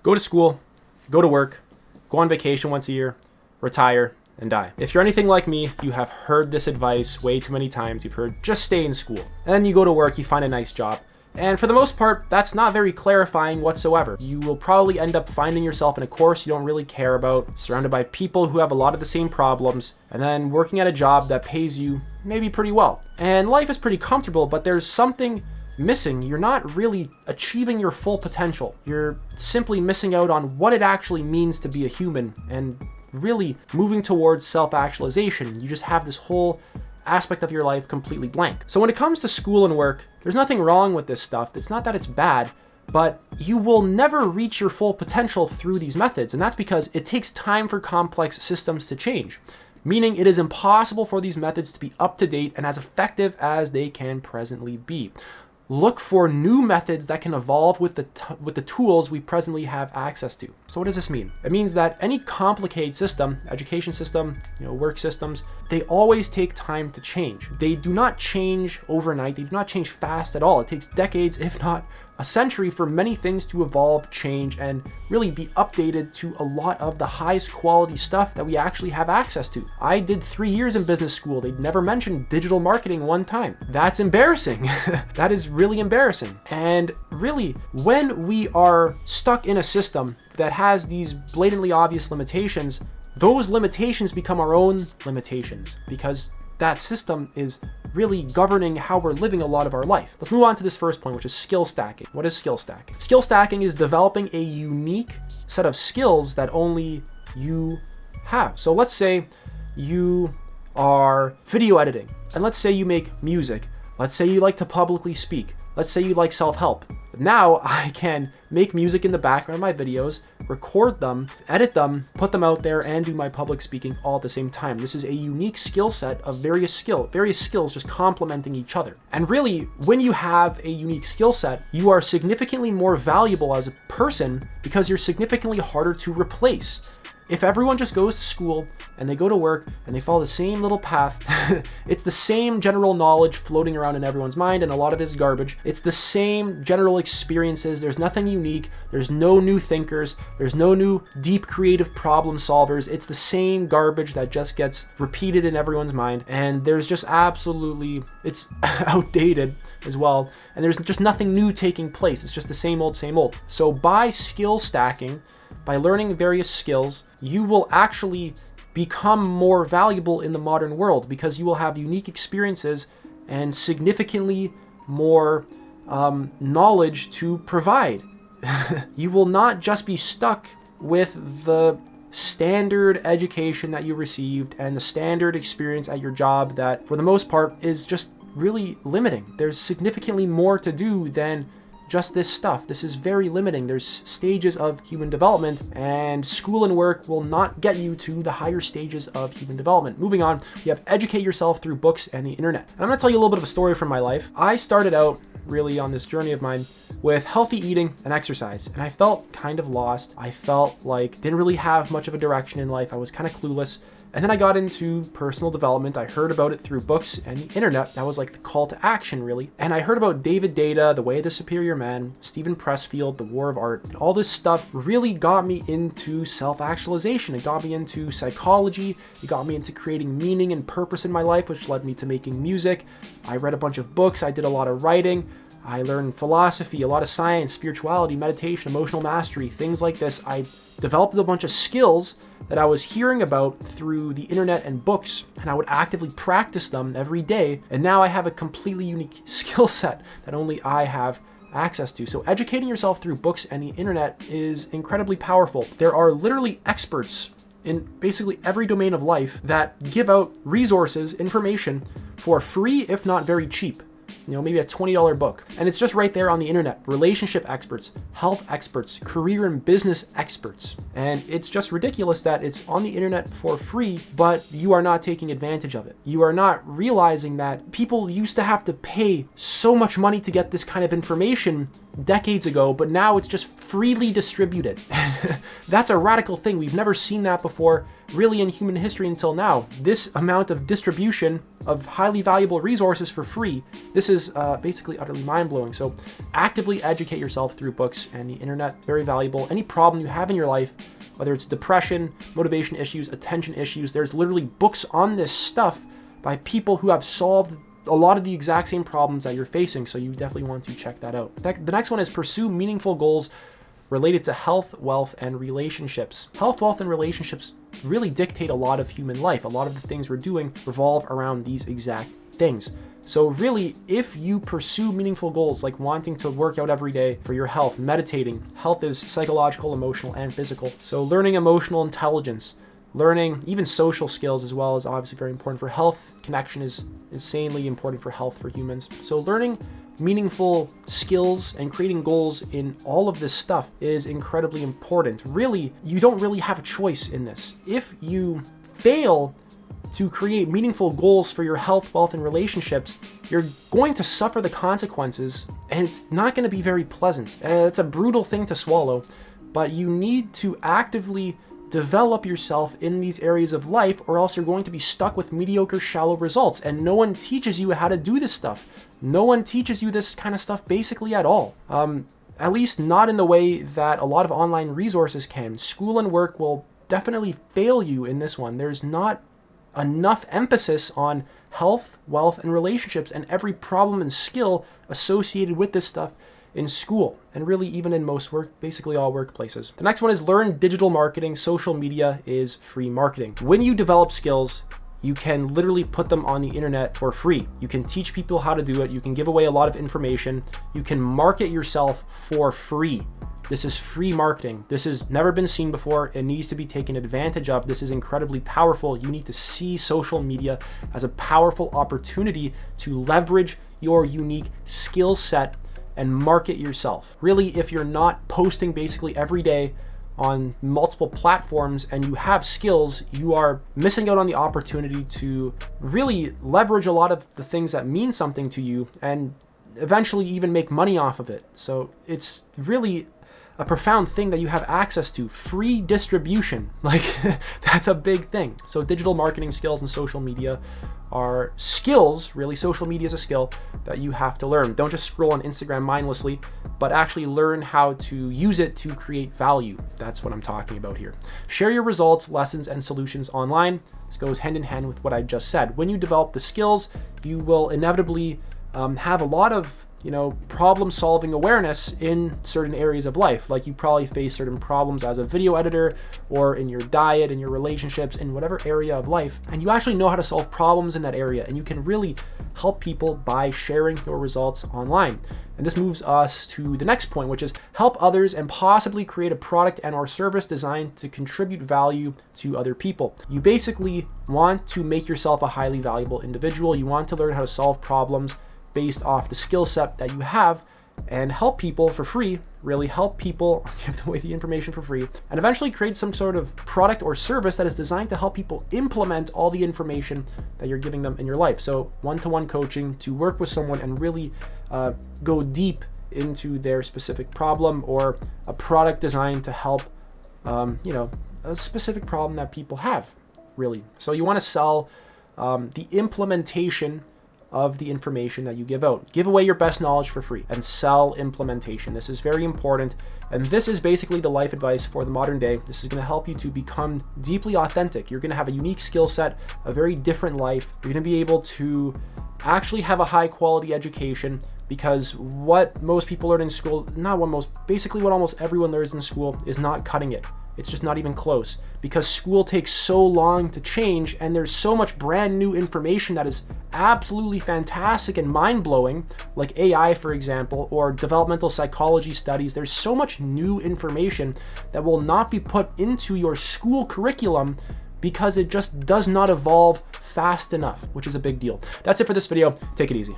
Go to school, go to work, go on vacation once a year, retire, and die. If you're anything like me, you have heard this advice way too many times. You've heard, just stay in school. And then you go to work, you find a nice job. And for the most part, that's not very clarifying whatsoever. You will probably end up finding yourself in a course you don't really care about, surrounded by people who have a lot of the same problems, and then working at a job that pays you maybe pretty well. And life is pretty comfortable, but there's something missing. You're not really achieving your full potential. You're simply missing out on what it actually means to be a human and really moving towards self-actualization. You just have this whole aspect of your life completely blank. So when it comes to school and work, there's nothing wrong with this stuff. It's not that it's bad, but you will never reach your full potential through these methods. And that's because it takes time for complex systems to change, meaning it is impossible for these methods to be up to date and as effective as they can presently be. Look for new methods that can evolve with the tools we presently have access to. So what does this mean? It means that any complicated system, education system, work systems, they always take time to change. They do not change overnight. They do not change fast at all. It takes decades, if not a century, for many things to evolve, change, and really be updated to a lot of the highest quality stuff that we actually have access to. I did 3 years in business school. They never mentioned digital marketing one time. That's embarrassing. That is really embarrassing. And really, when we are stuck in a system that has these blatantly obvious limitations, those limitations become our own limitations because that system is really governing how we're living a lot of our life. Let's move on to this first point, which is skill stacking. What is skill stacking? Skill stacking is developing a unique set of skills that only you have. So let's say you are video editing, and let's say you make music. Let's say you like to publicly speak. Let's say you like self-help. Now I can make music in the background of my videos, record them, edit them, put them out there, and do my public speaking all at the same time. This is a unique skill set of various skills just complementing each other. And really, when you have a unique skill set, you are significantly more valuable as a person because you're significantly harder to replace. If everyone just goes to school and they go to work and they follow the same little path, it's the same general knowledge floating around in everyone's mind, and a lot of it is garbage. It's the same general experiences. There's nothing unique. There's no new thinkers. There's no new deep creative problem solvers. It's the same garbage that just gets repeated in everyone's mind, and there's just absolutely, it's outdated as well, and there's just nothing new taking place. It's just the same old, same old. So by skill stacking, by learning various skills, you will actually become more valuable in the modern world because you will have unique experiences and significantly more knowledge to provide. You will not just be stuck with the standard education that you received and the standard experience at your job that, for the most part, is just really limiting. There's significantly more to do than just this stuff. This is very limiting. There's stages of human development, and school and work will not get you to the higher stages of human development. Moving on, you have educate yourself through books and the internet. And I'm gonna tell you a little bit of a story from my life. I started out really on this journey of mine with healthy eating and exercise, and I felt kind of lost. I felt like didn't really have much of a direction in life. I was kind of clueless. And then I got into personal development. I heard about it through books and the internet. That was like the call to action, really. And I heard about David Data, The Way of the Superior Man, Stephen Pressfield, The War of Art. And all this stuff really got me into self-actualization. It got me into psychology. It got me into creating meaning and purpose in my life, which led me to making music. I read a bunch of books. I did a lot of writing. I learned philosophy, a lot of science, spirituality, meditation, emotional mastery, things like this. I developed a bunch of skills that I was hearing about through the internet and books, and I would actively practice them every day. And now I have a completely unique skill set that only I have access to. So educating yourself through books and the internet is incredibly powerful. There are literally experts in basically every domain of life that give out resources, information for free, if not very cheap. Maybe a $20 book. And it's just right there on the internet. Relationship experts, health experts, career and business experts. And it's just ridiculous that it's on the internet for free, but you are not taking advantage of it. You are not realizing that people used to have to pay so much money to get this kind of information decades ago, but now it's just freely distributed. That's a radical thing. We've never seen that before, really, in human history until now. This amount of distribution of highly valuable resources for free, this is basically utterly mind-blowing. So actively educate yourself through books and the internet. Very valuable. Any problem you have in your life, whether it's depression, motivation issues, attention issues, there's literally books on this stuff by people who have solved a lot of the exact same problems that you're facing, so you definitely want to check that out. The next one is pursue meaningful goals related to health, wealth, and relationships. Health, wealth, and relationships really dictate a lot of human life. A lot of the things we're doing revolve around these exact things. So really, if you pursue meaningful goals like wanting to work out every day for your health, meditating, health is psychological, emotional, and physical. So learning emotional intelligence, learning even social skills as well is obviously very important for health. Connection is insanely important for health for humans. So learning meaningful skills and creating goals in all of this stuff is incredibly important. Really, you don't really have a choice in this. If you fail to create meaningful goals for your health, wealth, and relationships, you're going to suffer the consequences, and it's not going to be very pleasant. It's a brutal thing to swallow, but you need to actively develop yourself in these areas of life, or else you're going to be stuck with mediocre, shallow results. And no one teaches you how to do this stuff. No one teaches you this kind of stuff basically at all. At least not in the way that a lot of online resources can. School and work will definitely fail you in this one. There's not enough emphasis on health, wealth, and relationships, and every problem and skill associated with this stuff in school, and really even in most basically all workplaces. The next one is learn digital marketing. Social media is free marketing. When you develop skills, you can literally put them on the internet for free. You can teach people how to do it. You can give away a lot of information. You can market yourself for free. This is free marketing. This has never been seen before. It needs to be taken advantage of. This is incredibly powerful. You need to see social media as a powerful opportunity to leverage your unique skill set and market yourself. Really, if you're not posting basically every day on multiple platforms and you have skills, you are missing out on the opportunity to really leverage a lot of the things that mean something to you and eventually even make money off of it. So it's really a profound thing that you have access to. Free distribution, like that's a big thing. So digital marketing skills and social media are skills. Really, social media is a skill that you have to learn. Don't just scroll on Instagram mindlessly, but actually learn how to use it to create value. That's what I'm talking about here. Share your results, lessons, and solutions online. This goes hand in hand with what I just said. When you develop the skills, you will inevitably have a lot of problem-solving awareness in certain areas of life. Like you probably face certain problems as a video editor, or in your diet, in your relationships, in whatever area of life, and you actually know how to solve problems in that area, and you can really help people by sharing your results online. And this moves us to the next point, which is help others and possibly create a product and or service designed to contribute value to other people. You basically want to make yourself a highly valuable individual. You want to learn how to solve problems based off the skill set that you have and help people for free, really help people, give away the information for free, and eventually create some sort of product or service that is designed to help people implement all the information that you're giving them in your life. So one-to-one coaching to work with someone and really go deep into their specific problem, or a product designed to help, a specific problem that people have, really. So you want to sell the implementation of the information that you give out. Give away your best knowledge for free and sell implementation. This is very important. And this is basically the life advice for the modern day. This is going to help you to become deeply authentic. You're going to have a unique skill set, a very different life. You're going to be able to actually have a high quality education, because what most people learn in school, basically what almost everyone learns in school is not cutting it. It's just not even close, because school takes so long to change, and there's so much brand new information that is absolutely fantastic and mind-blowing, like AI, for example, or developmental psychology studies. There's so much new information that will not be put into your school curriculum because it just does not evolve fast enough, which is a big deal. That's it for this video. Take it easy.